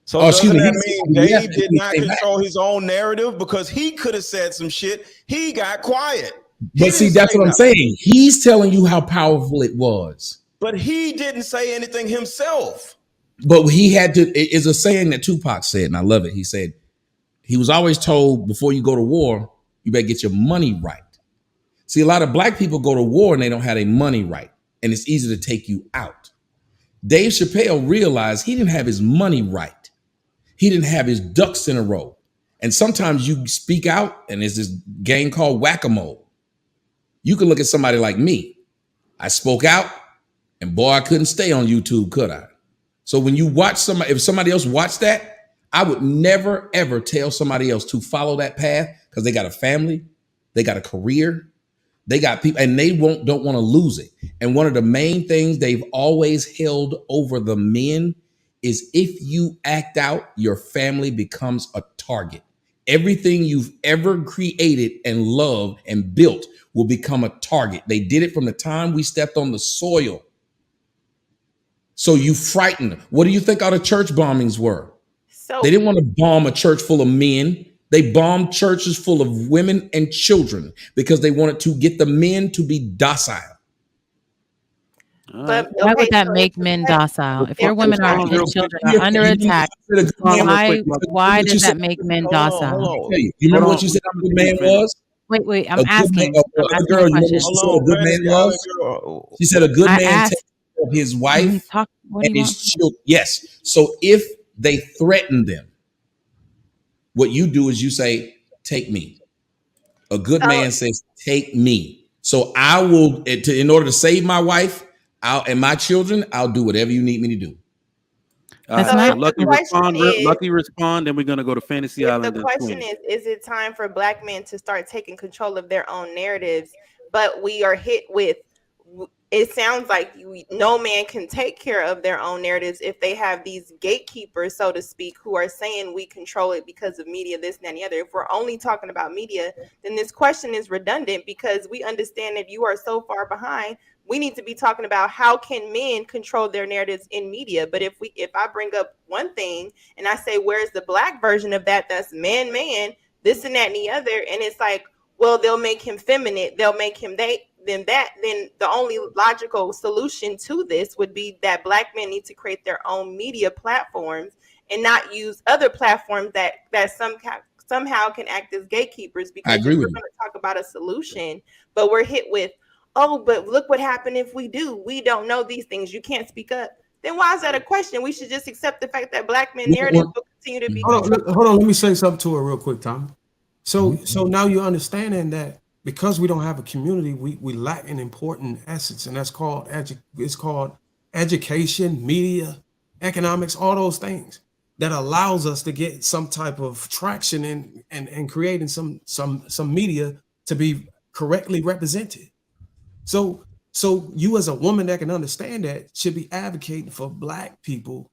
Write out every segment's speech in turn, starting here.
So Oh, excuse doesn't me. that He mean Dave he did not came back. control his own narrative because he could have said some shit? He got quiet. He But see, didn't say that's what I'm nothing. saying. He's telling you how powerful it was. But he didn't say anything himself. But he had to. It is a saying that Tupac said, and I love it. He said he was always told before you go to war, you better get your money right. See, a lot of black people go to war and they don't have their money right, and it's easy to take you out. Dave Chappelle realized he didn't have his money right. He didn't have his ducks in a row. And sometimes you speak out, and there's this game called whack-a-mole. You can look at somebody like me. I spoke out, and boy, I couldn't stay on YouTube, could I? So when you watch somebody, if somebody else watched that, I would never ever tell somebody else to follow that path because they got a family, they got a career, they got people, and they don't want to lose it. And one of the main things they've always held over the men is if you act out, your family becomes a target. Everything you've ever created and loved and built will become a target. They did it from the time we stepped on the soil. So you frightened. What do you think all the church bombings were? They didn't want to bomb a church full of men. They bombed churches full of women and children because they wanted to get the men to be docile. But why would that make men docile? If your women and children are under attack, why does that make men docile? You remember what you said a good man was? Wait, I'm asking. A girl, you remember she said a good man was? She said a good man takes care of his wife and his children. Yes. So if they threaten them, what you do is you say, take me. A good man says, take me. So I will, in order to save my wife and my children, I'll do whatever you need me to do. Lucky respond, then we're going to go to Fantasy Island. The question is it time for black men to start taking control of their own narratives? But we are hit with, it sounds like no man can take care of their own narratives if they have these gatekeepers, so to speak, who are saying we control it because of media, this, and the other. If we're only talking about media, then this question is redundant because we understand that you are so far behind. We need to be talking about how can men control their narratives in media. But if I bring up one thing and I say, where's the black version of that? That's man, this and that and the other. And it's like, well, they'll make him feminine. They'll make him then the only logical solution to this would be that black men need to create their own media platforms and not use other platforms that somehow can act as gatekeepers. Because we're going to talk about a solution, but we're hit with, but look what happened if we do. We don't know these things. You can't speak up. Then why is that a question? We should just accept the fact that black men narrative will continue to be. Hold on. Let me say something to her real quick, Tom. So now you're understanding that because we don't have a community, we lack an important essence, and that's called education, media, economics, all those things that allows us to get some type of traction and creating some media to be correctly represented. So you as a woman that can understand that should be advocating for black people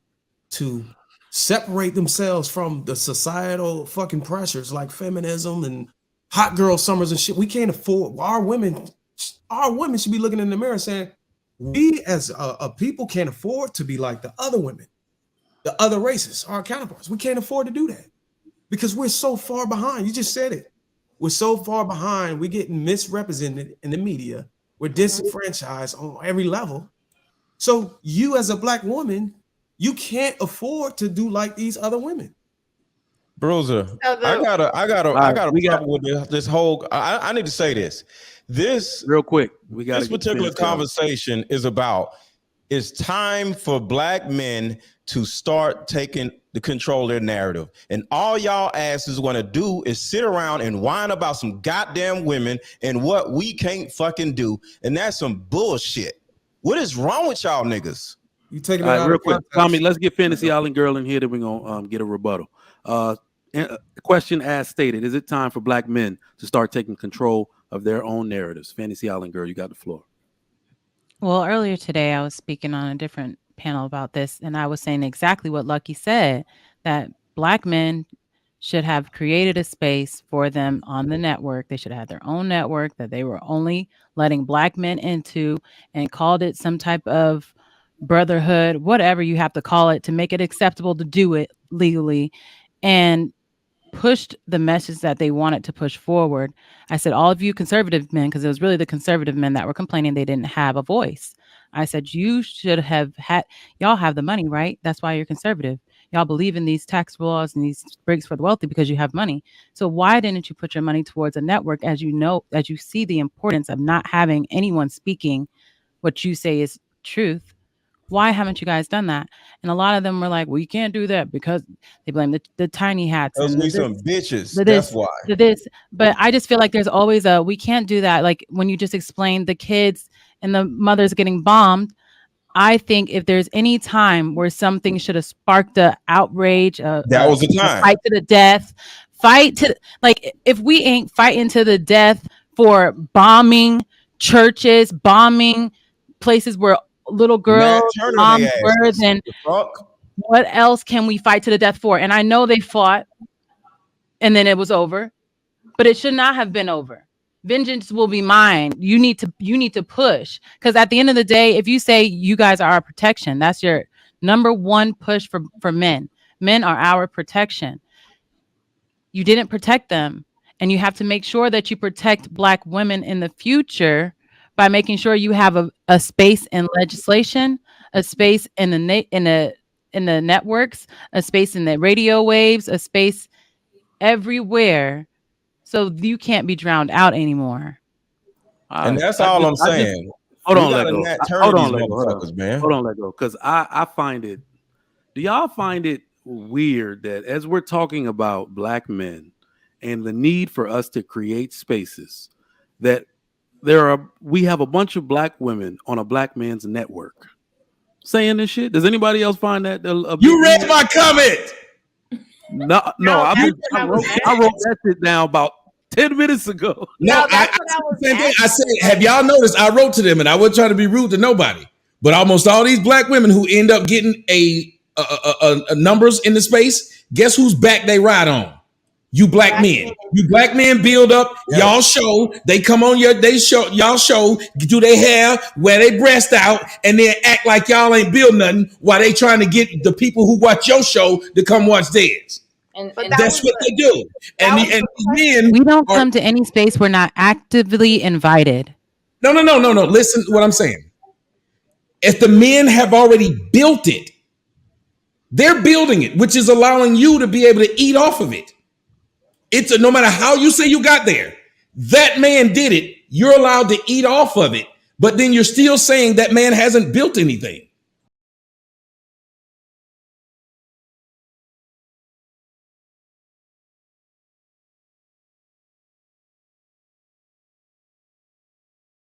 to separate themselves from the societal fucking pressures like feminism and hot girl summers and shit. We can't afford our women should be looking in the mirror saying, we as a people can't afford to be like the other women, the other races, our counterparts. We can't afford to do that because we're so far behind. You just said it. We're so far behind. We're getting misrepresented in the media. We're disenfranchised on every level. So you as a black woman, you can't afford to do like these other women. Bruiser, I got a problem with this whole. I need to say this. This real quick. This particular conversation is about. It's time for black men to start taking the control of their narrative, and all y'all asses want to do is sit around and whine about some goddamn women and what we can't fucking do, and that's some bullshit. What is wrong with y'all niggas? You taking it out real quick, Tommy. Let's get Fantasy Island girl in here. Then we're gonna get a rebuttal. Question as stated: is it time for black men to start taking control of their own narratives? Fantasy Island girl, you got the floor. Well, earlier today, I was speaking on a different panel about this, and I was saying exactly what Lucky said, that black men should have created a space for them on the network. They should have their own network that they were only letting black men into and called it some type of brotherhood, whatever you have to call it, to make it acceptable to do it legally and pushed the message that they wanted to push forward. I said, all of you conservative men, because it was really the conservative men that were complaining they didn't have a voice. I said, you should have had, y'all have the money, right? That's why you're conservative. Y'all believe in these tax laws and these breaks for the wealthy because you have money. So why didn't you put your money towards a network as you know, as you see the importance of not having anyone speaking what you say is truth? Why haven't you guys done that? And a lot of them were like, well, you can't do that because they blame the tiny hats Those and be the some this, bitches. the That's this, why. the this. But I just feel like there's always a, we can't do that. Like when you just explained the kids and the mothers getting bombed, I think if there's any time where something should have sparked a outrage, That was the time. fight to the death, like if we ain't fighting to the death for bombing churches, bombing places where little girls moms were, then what else can we fight to the death for? And I know they fought and then it was over, but it should not have been over. Vengeance will be mine. You need to push, because at the end of the day, if you say you guys are our protection, that's your number one push for men. Men are our protection. You didn't protect them, and you have to make sure that you protect Black women in the future by making sure you have a space in legislation, a space in the networks, a space in the radio waves, a space everywhere, so you can't be drowned out anymore. And that's all I'm saying. Hold on, Lego. Hold on, Lego. Man. Hold on, Lego. Because I find it. Do y'all find it weird that as we're talking about Black men and the need for us to create spaces, that we have a bunch of Black women on a Black man's network saying this shit? Does anybody else find that? You read my comment. No. I wrote that shit down about 10 minutes ago. No, I said, have y'all noticed? I wrote to them, and I wasn't trying to be rude to nobody, but almost all these Black women who end up getting a numbers in the space, guess whose back they ride on? You Black men. You Black men build up. Yes. Y'all show. They come on y'all show. Do their hair, wear their breast out, and then act like y'all ain't build nothing while they trying to get the people who watch your show to come watch theirs. And that's what they do. And men, we don't come to any space we're not actively invited. No. Listen to what I'm saying. If the men have already built it, they're building it, which is allowing you to be able to eat off of it. It's no matter how you say you got there, that man did it. You're allowed to eat off of it, but then you're still saying that man hasn't built anything.